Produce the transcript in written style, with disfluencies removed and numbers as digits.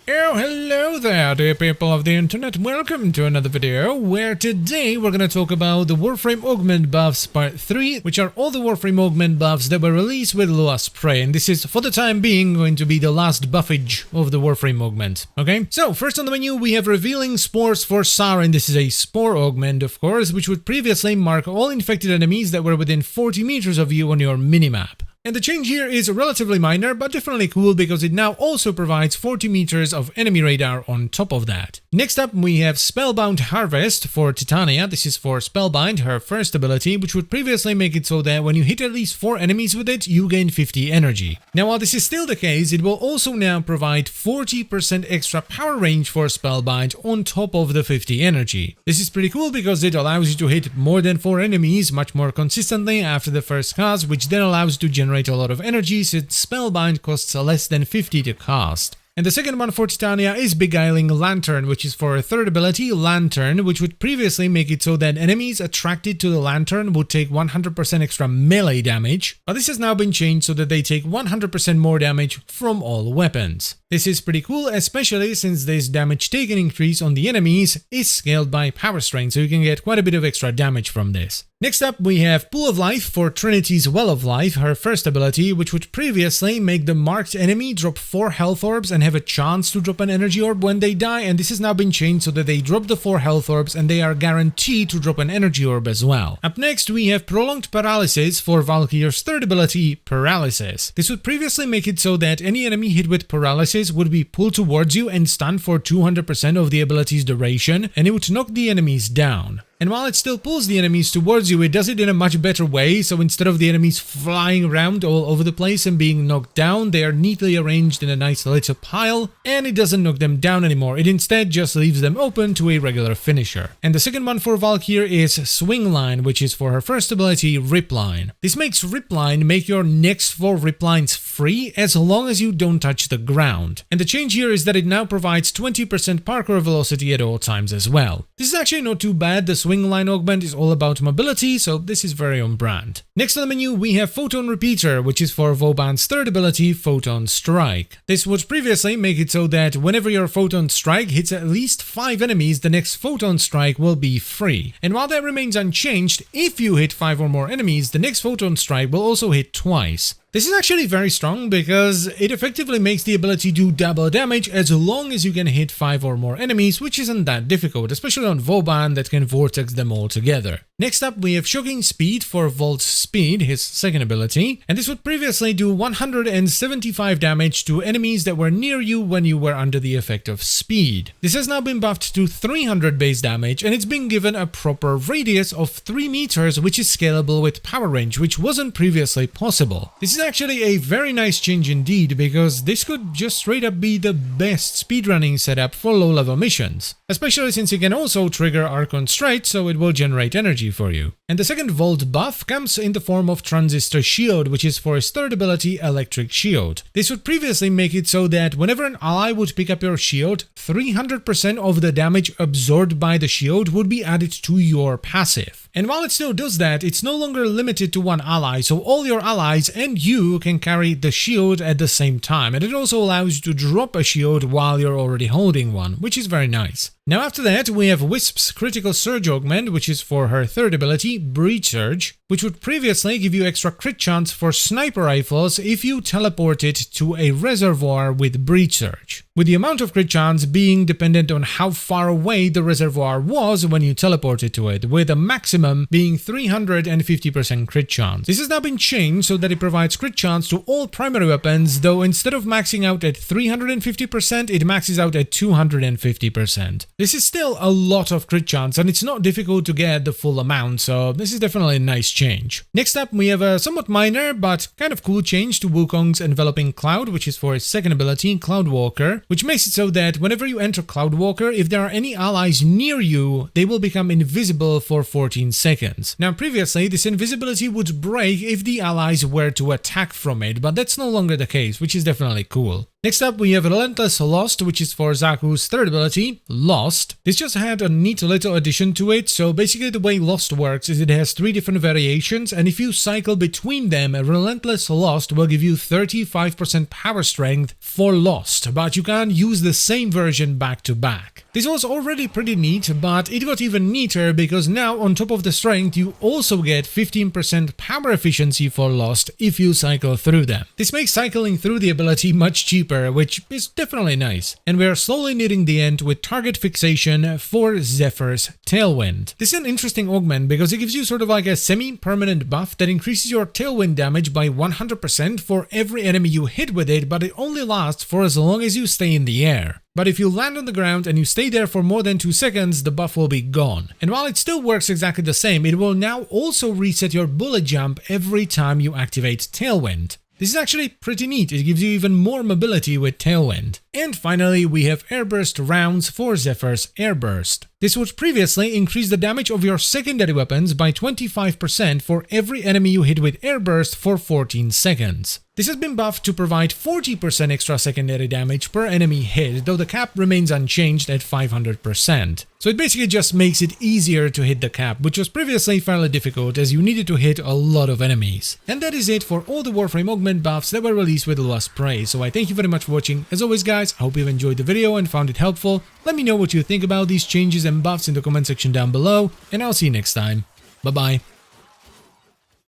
Oh, hello there, dear people of the internet. Welcome to another video where today we're going to talk about the Warframe Augment buffs part 3, which are all the Warframe Augment buffs that were released with Lost Prey. And this is, for the time being, going to be the last buffage of the Warframe Augment. Okay, so first on the menu we have Revealing Spores for Sarin. This is a Spore Augment, of course, which would previously mark all infected enemies that were within 40 meters of you on your minimap. And the change here is relatively minor, but definitely cool because it now also provides 40 meters of enemy radar on top of that. Next up, we have Spellbind Harvest for Titania. This is for Spellbind, her first ability, which would previously make it so that when you hit at least 4 enemies with it, you gain 50 energy. Now, while this is still the case, it will also now provide 40% extra power range for Spellbind on top of the 50 energy. This is pretty cool because it allows you to hit more than 4 enemies much more consistently after the first cast, which then allows you to generate a lot of energy since Spellbind costs less than 50 to cast. And the second one for Titania is Beguiling Lantern, which is for a third ability, Lantern, which would previously make it so that enemies attracted to the lantern would take 100% extra melee damage, but this has now been changed so that they take 100% more damage from all weapons. This is pretty cool, especially since this damage taken increase on the enemies is scaled by power strain, so you can get quite a bit of extra damage from this. Next up, we have Pool of Life for Trinity's Well of Life, her first ability, which would previously make the marked enemy drop 4 health orbs and have a chance to drop an energy orb when they die, and this has now been changed so that they drop the 4 health orbs and they are guaranteed to drop an energy orb as well. Up next, we have Prolonged Paralysis for Valkyr's third ability, Paralysis. This would previously make it so that any enemy hit with Paralysis would be pulled towards you and stunned for 200% of the ability's duration, and it would knock the enemies down. And while it still pulls the enemies towards you, it does it in a much better way, so instead of the enemies flying around all over the place and being knocked down, they are neatly arranged in a nice little pile, and it doesn't knock them down anymore. It instead just leaves them open to a regular finisher. And the second one for Valkyr is Swingline, which is for her first ability, Ripline. This makes Ripline make your next 4 Riplines free as long as you don't touch the ground. And the change here is that it now provides 20% parkour velocity at all times as well. This is actually not too bad. The Swingline Augment is all about mobility, so this is very on brand. Next on the menu, we have Photon Repeater, which is for Vauban's third ability, Photon Strike. This would previously make it so that whenever your Photon Strike hits at least 5 enemies, the next Photon Strike will be free. And while that remains unchanged, if you hit 5 or more enemies, the next Photon Strike will also hit twice. This is actually very strong because it effectively makes the ability do double damage as long as you can hit 5 or more enemies, which isn't that difficult, especially on Vauban that can vortex them all together. Next up, we have Shocking Speed for Volt's Speed, his second ability, and this would previously do 175 damage to enemies that were near you when you were under the effect of speed. This has now been buffed to 300 base damage, and it's been given a proper radius of 3 meters, which is scalable with power range, which wasn't previously possible. This is actually a very nice change indeed, because this could just straight up be the best speedrunning setup for low-level missions, especially since it can also trigger Archon Strike, so it will generate energy for you. And the second Volt buff comes in the form of Transistor Shield, which is for his third ability, Electric Shield. This would previously make it so that whenever an ally would pick up your shield, 300% of the damage absorbed by the shield would be added to your passive. And while it still does that, it's no longer limited to one ally, so all your allies and you can carry the shield at the same time, and it also allows you to drop a shield while you're already holding one, which is very nice. Now after that, we have Wisps' Critical Surge Augment, which is for her third ability, Breach Surge, which would previously give you extra crit chance for sniper rifles if you teleported to a reservoir with Breach Surge, with the amount of crit chance being dependent on how far away the reservoir was when you teleported to it, with a maximum being 350% crit chance. This has now been changed so that it provides crit chance to all primary weapons, though instead of maxing out at 350%, it maxes out at 250%. This is still a lot of crit chance, and it's not difficult to get the full amount, so this is definitely a nice change. Next up, we have a somewhat minor but kind of cool change to Wukong's Enveloping Cloud, which is for his second ability, Cloudwalker, which makes it so that whenever you enter Cloudwalker, if there are any allies near you, they will become invisible for 14 seconds. Now previously, this invisibility would break if the allies were to attack from it, but that's no longer the case, which is definitely cool. Next up, we have Relentless Lost, which is for Zaku's third ability, Lost. This just had a neat little addition to it. So basically the way Lost works is it has 3 different variations, and if you cycle between them, Relentless Lost will give you 35% power strength for Lost, but you can't use the same version back to back. This was already pretty neat, but it got even neater because now on top of the strength you also get 15% power efficiency for Lost if you cycle through them. This makes cycling through the ability much cheaper, which is definitely nice. And we are slowly nearing the end with target fixation for Zephyr's Tailwind. This is an interesting augment because it gives you sort of like a semi-permanent buff that increases your tailwind damage by 100% for every enemy you hit with it, but it only lasts for as long as you stay in the air. But if you land on the ground and you stay there for more than 2 seconds, the buff will be gone. And while it still works exactly the same, it will now also reset your bullet jump every time you activate Tailwind. This is actually pretty neat, it gives you even more mobility with Tailwind. And finally, we have Airburst rounds for Zephyr's Airburst. This would previously increase the damage of your secondary weapons by 25% for every enemy you hit with Airburst for 14 seconds. This has been buffed to provide 40% extra secondary damage per enemy hit, though the cap remains unchanged at 500%. So it basically just makes it easier to hit the cap, which was previously fairly difficult as you needed to hit a lot of enemies. And that is it for all the Warframe Augment buffs that were released with Lost Prey. So I thank you very much for watching. As always guys, I hope you've enjoyed the video and found it helpful. Let me know what you think about these changes and buffs in the comment section down below, and I'll see you next time. Bye bye.